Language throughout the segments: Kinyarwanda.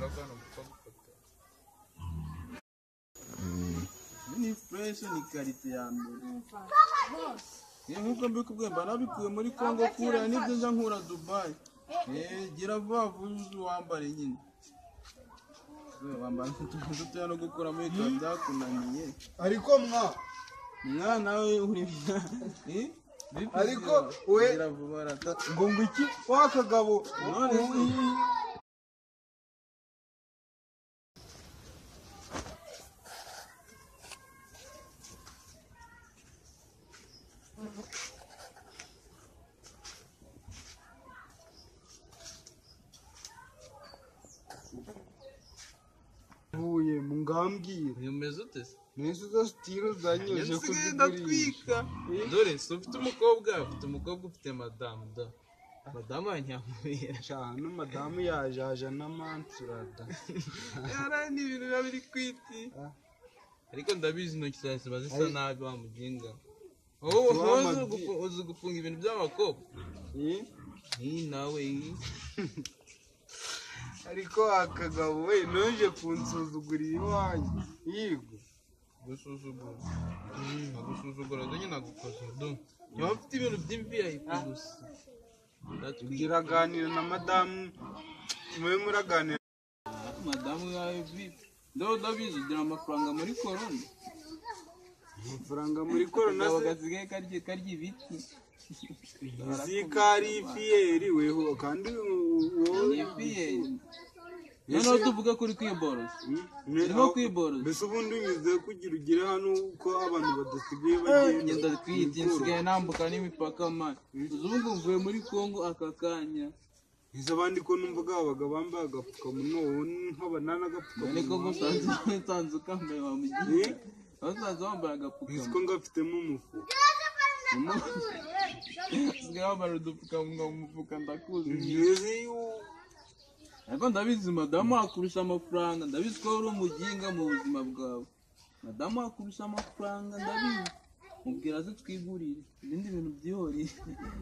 murabwana gupfa gufata ni fresh ni karite ya mbere nkuko mbikubwiye mba nabikuye muri Congo kure n'ibyo nja nkura Dubai gira vuba vuba wambare nyine wambara utuntu no gukora muri ka byakunaniye ariko mwana we uri ariko we ngo ngwiki wakagabo huye mungambwira yumeze ute nese zo stilo zanyoje kuzigurisha dore so ufite umukobwa ufite madamu da madamu yanyamubera cyane madamu yajaja n'amansurada yara ni ibintu biri kwiti ariko ndabizi intoki zawe ziba zisa nabi wa muginga uzi gufunga ibintu by'abakobwa nawe ariko akagabo we noje kunsuzugurira iwanyu yigo gusuzugura nyine nagukoze do niba ufite ibintu by'imviyayipi gusa uraganira na madamu mube muraganira madamu yawe vipi ndabizi ugira amafaranga muri korona bagasigaye karya ibiti zikari fiyeri weho kandi noneho tuvuga kuri kwiborosa urimo kwiborosa mbese ubundi unyuze kugira ugere hano uko abantu badasigaye bagenda ngenda twiyiti nsigaye nambuka n'imipaka mani ubu mvuye muri Congo aka kanya izo abandi ko numvaga babaga bambaye agapfukamunwa wowe nkaba n'agapfukamunwa niko nsanze ukambaye wamugiye basanze wambaye agapfukamunwa ko ngafitemo umufuka usigaye wambara udupfukamunwa mu mufuka ndakuzi ariko ndabizi madamu akurusha amafaranga ndabizi ko uri umuginga mu buzima bwawe madamu akurusha amafaranga ndabizi mubwira ze twigurire ibindi bintu byihoreye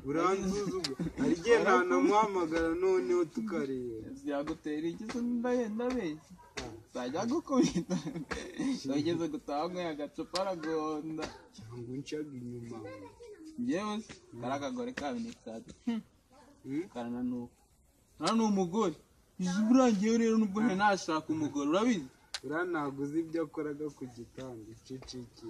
uranzuzuga hari igihe ntanamuhamagara noneho tukareba yagutera igize ndabeshya zajya gukubita wageze gutaha nk'aya agacupa aragonda ngo ncaga inyuma njyewe se kari akagore kabinekaga karananuka ni umugore izi burangiye rero nubwo nashaka umugore urabizi uriya ntabwo uzi ibyo akoraga ku gitanda iciciki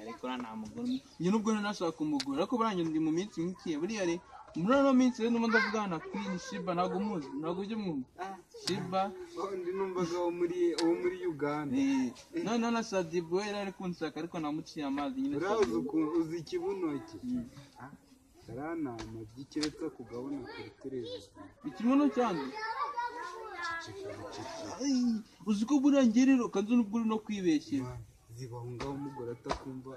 ariko nta mugore njye nubwo nashaka umugore ariko burangiye ndi mu minsi mike buriya rero muri ano minsi rero ndimo ndavugana na Queen Shiba ntabwo muzi ntabwo ujya mwumva Shiba ndi numvaga wo muri Uganda noneho na Sadibu we yari ari kunshaka ariko namuciye amazi nyine uzi ikibuno cye karanama gikeretse kugabona kuri televiziyo ikibuno cyanjye uzi ko burangiye rero kandi nubwo uri no kwibeshyera zibaho ngaho umugore atakumva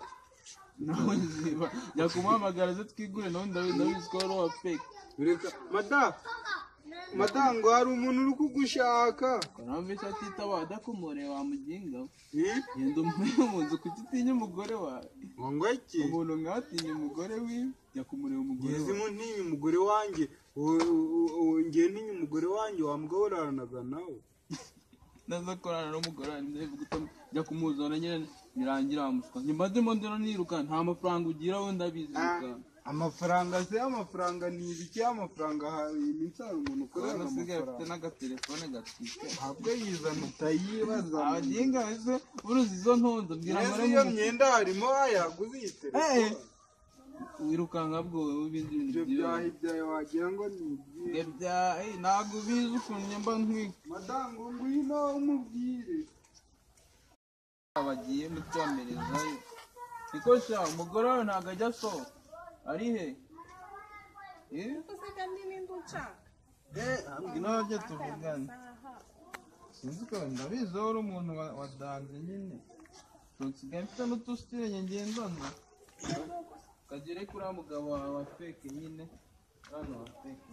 nawe ziba yakumuhamagara ze twigure nawe ndabizi ko wari uwa fake ureka madango hari umuntu uri kugushaka kanamvise atitaba adakumure wamuginga yenda umuye mu nzu kuki utinya umugore wawe ngo iki umuntu nkatinya umugore wiwe yakumureba umugore wawe mu ntinya umugore wanjye ngiye ntinya umugore wanjye wambwaburanaga nawe naza korana n'umugore wanjye njya kumuzana nyine birangira amuswa nyuma ndimo niruka nta mafaranga ugira we ndabizi amafaranga se amafaranga ni ibiki amafaranga iminsi hari umuntu ukorera amafaranga afite n'agatelefone gatwite ntabwo yizana utayibaza abaginga wese uruzi izo ntondo mbwira muri iyo myenda harimo yaguze iyi telefone wirukanka bwo ibindi bintu byawe wagira ngo ni ibyawe ntabwo ubizi ukuntu nyamba ntwika madango ngwino umubwire abagiye mucyomerezayo niko sha umugore wawe ntabwo ajya asohoka ari he nabyo tuvugane sinzi ko ndabizi wowe uri umuntu wadanze nyine nsigaye mfite n'utusitire ngendana ukagere kuri uriya mugabo wawe wa feke nyine hano wa feke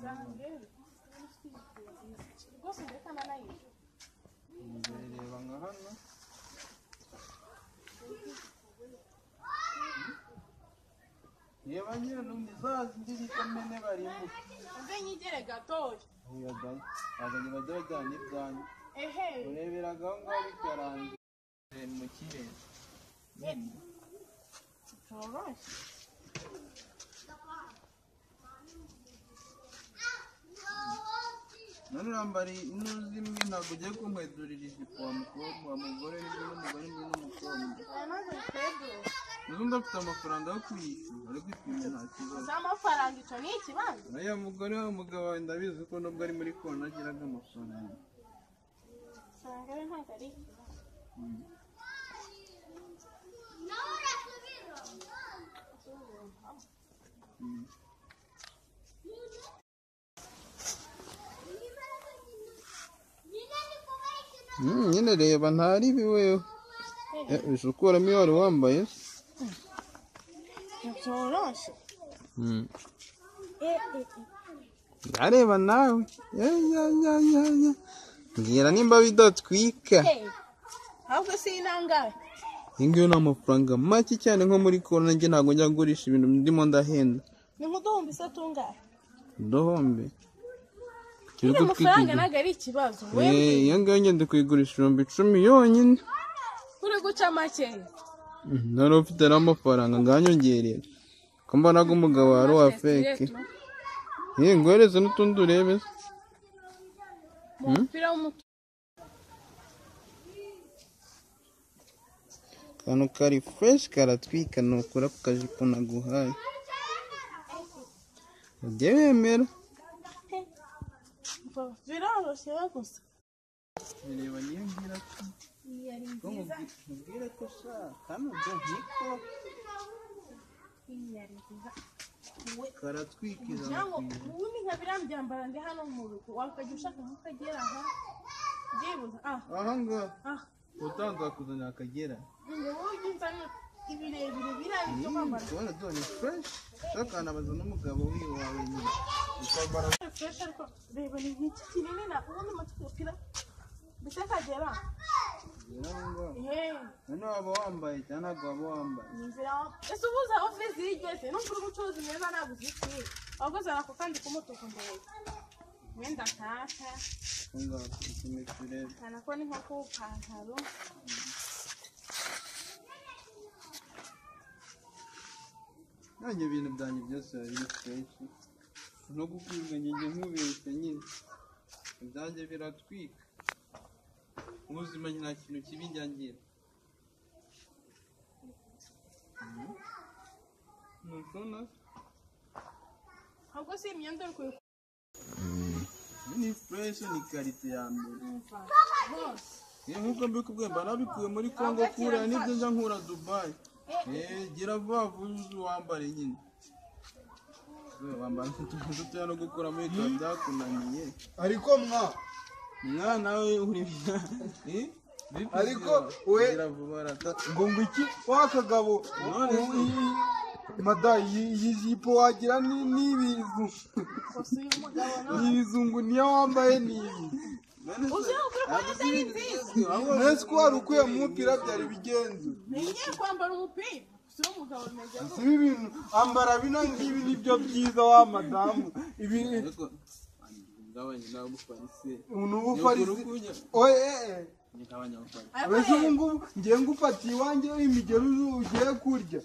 reba nka hano reba nyine n'undi zazi ndi bita mene barimbuka ubwo nyigere gatoya uya gayi bazanye bajya bajyana ibyanyu ureberaga aho ngaho bikarangira mu kirere none urambara inuzi imwe ntabwo ugiye kumwedurira ijipo wa mukobwa wa mugore n'ibyo n'umugore n'ibyo n'umukobwa uzundi afite amafaranga yo kuyishyura ari kwipima nta kibazo amafaranga icyo ni ikibazo uriya mugore w'umugabo wawe ndabizi ko nubwo ari muri kona agiraga amafaranga usanga we ntabwo ari ikibazo nyine reba ntari biweho usukuramo iyo wari wambaye ntibyoroshye ndareba nawe mbwira nimba bidatwika ahubwo si inangahe iyi ngiyi ni amafaranga make cyane nko muri kona njye ntabwo njya gurisha ibintu ndimo ndahenda ni nk'uduhumbi se tungahe uduhombe nyine amafaranga ntabwo ari ikibazo iyo ngiyo ngende kuyigurisha ibihumbi 10 yonyine uri guca makeya nari ufite n'amafaranga nganyongerera ko mbonaga umugabo wari uwa feke ngohereze n'utundi urebe umupira w'umutuku akantu kari fresh karatwika nukura ku kajipo naguhaye ujye wemera biroroshye gusa reba niyo ngira ko mubwire ko shaka nubwo nkiko karatwikira ubundi nka biriya byambara ndi hano mu rugo wakajya ushaka nk'akagera aha byibuze aha ngaha utanze wakuzanira akagera ngo wowe ujye unzana ibirebire biriya byo kwambara ubona dore fresh shakanabaza n'umugabo wawe nyine ukambara fresh ariko reba ni nk'iki kinini na ubundi umupira mbese kagera none waba wambaye cyangwa ntabwo waba wambaye ese ubuze aho ofisi yigeze numva uri gucuruza neza ntabwo uzikwiye waguze ako kandi k'umutuku mbere wenda kaka nako ni nko ku pantaro nanjye ibintu byanjye byose bari fresh no gukwirwa njye nkubeshye nyine ibyanjye biratwika ubuzima nta kintu kibi njyangira nusona ahubwo si imyenda uri kuyi ni fresh ni karite ya mbere nk'uko mbikubwiye mba nabikuye muri Congo kure n'ibyo njya nkura Dubai gira vuba vuba wambare nyine wambara utuntu dutoya no gukuramo ibitabo byakunaniye ariko mwana we uri ariko we ngo iki wakagabo mada iyi jipo wagira n'ibizungu niyo wambaye n'ibi nese ko wari ukuye mu mupira byari bigenze ngiye kwambara umupira si umugabo meze si ibintu ambara bino ngibi nibyo byiza wa madamu ibi n'ubufarisi oye abese ubu ngubu ngiye ngufatiye iwanjye imigeri ugiye kurya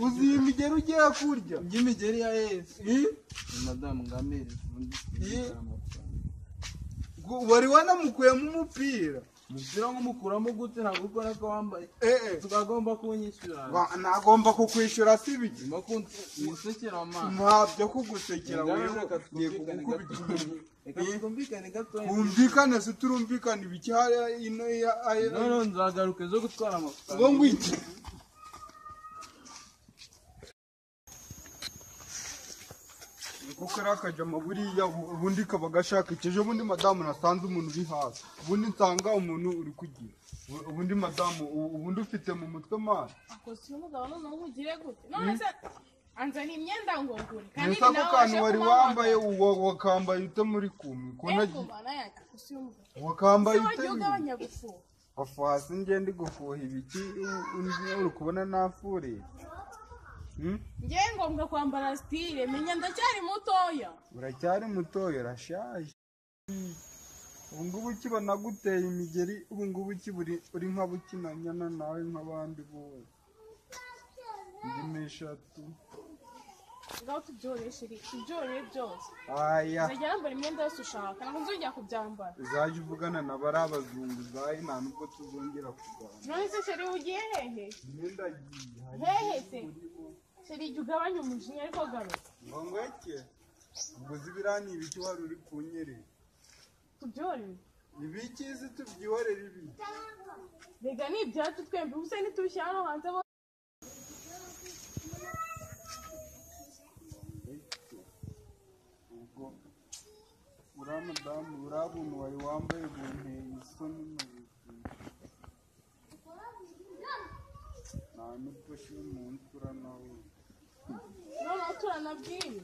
uzi iyi migeri ugiye kurya imigeri ya esi madamu ngamere wari wanamukuyemo umupira nk'umukuramo gute ntabwo ukora ko wambaye tukagomba kunyishyura nagomba kukwishyura si biki wisekera amazi ntabyo kugusekera wewe ngiye kugukubita twumvikane se turumvikane ibiki hariya ino none nzagaruka zo gutwara amafaranga ngo ngwiki kuko ari akajama buriya ubundi kaba gashaka icyo ubundi madamu nasanze umuntu uri hasi ubundi nsanga umuntu uri kugira ubundi madamu ubundi ufite mu mutwe mazi akoze umugabo noneho ugire gute none se anzana imyenda ngo ngure kandi nawe kantu wari wambaye wakambaye ute muri kumwe ko wakambaye ute afu hasi ngende gufuha ibiki uri kubona nafuriye ngiye ngombwa kwambara style menya ndacyari mutoya uracyari mutoya urashaje ubu ngubu kiba naguteye imigeri ubu ngubu uri nka bukinanyana nawe nk'abandi bose indimi eshatu ngaho tubyoreye sheri tubyoreye byose aya uzajya wambara imyenda yose ushaka ntabwo nzongera kubyambara uzajya uvugana na bari abazungu zayi nta nubwo tuzongera kuganira none se sheri ugiye hehe imyenda agiye hehe se sheri jya ugabanya umujinya ariko garuka ngo ngweke ubwo zibiriya ni ibiki wari uri kunyerera tubyoreye ibikizi tubyihorere ibi rega ni ibyacu twembi ubuse ntitubishyira hano hanze bo ubwo uriya mudamu uriya buntu wari wambaye bunteye isoni mu buzima nta n'ukoshi y'umuntu ura nawe noneho turanabwiye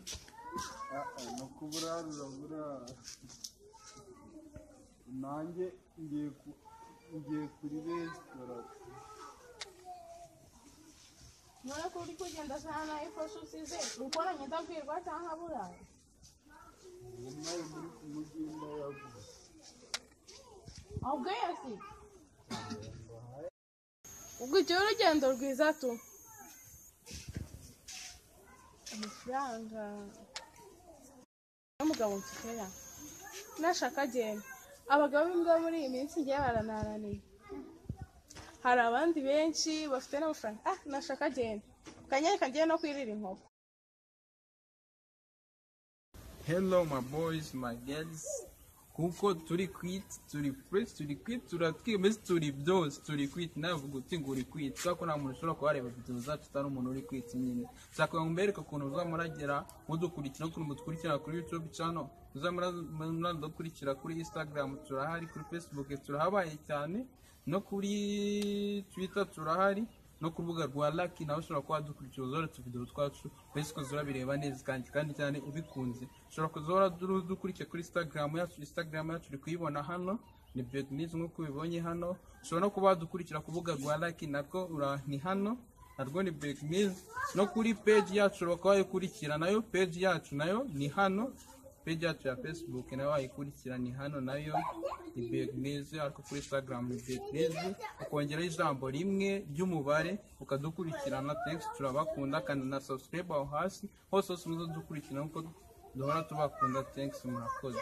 no kuburarura burara nanjye ngiye kuri resitora none ko uri kugenda sana nawe ifashe usize ukora ngenda kwirwa cyangwa burayi nawe muri kumugenda yavuze ahubwo yasi ubwo icyo urugendo rwiza tu amafaranga n'umugabo mfitera nashaka agenda abagabo b'imbwa muri iyi minsi ngiye baranananiye hari abandi benshi bafite n'amafaranga nashaka agenda kanyereka ngiye no kwirira inkoko. Hello my boys, my girls. Kuko turi quit, turi fresh, turi quit, turatwimeze turi byose, turi quit navuga uti ngo uri quit. Cyako nta muntu ushobora kubareba video zacu tari umuntu uri quit nyine. Cyako mbereka ukuntu uzamuragera mudukurikira kuri mudukurikira kuri YouTube channel. Uzamuradukurikira kuri Instagram turahari, kuri Facebook turahabaye cyane, no kuri Twitter turahari. No kuvuga rwa Lucky nawe ushobora kuba dukurikira uzora tuvideo twacu bese ko zurabireba neza kandi cyane ubikunze ushobora kuzora dukurikira kuri Instagram yacu uri kuyibona hano ni Begniz nkuko ubibonye hano ushobora no kuba dukurikira kuvuga rwa Lucky nako ni hano narwo ni Begniz no kuri page yacu bakaba yikurikira nayo page yacu nayo ni hano page yacu ya Facebook nayo wayikurikira ni hano nayo ni Begniz ariko kuri Instagram ni Begniz ukongeraho ijambo rimwe ry'umubare ukadukurikirana thanks turabakunda kandi na subscribe aho hasi hose muzo dukurikirana uko duhora tubakunda thanks murakoze.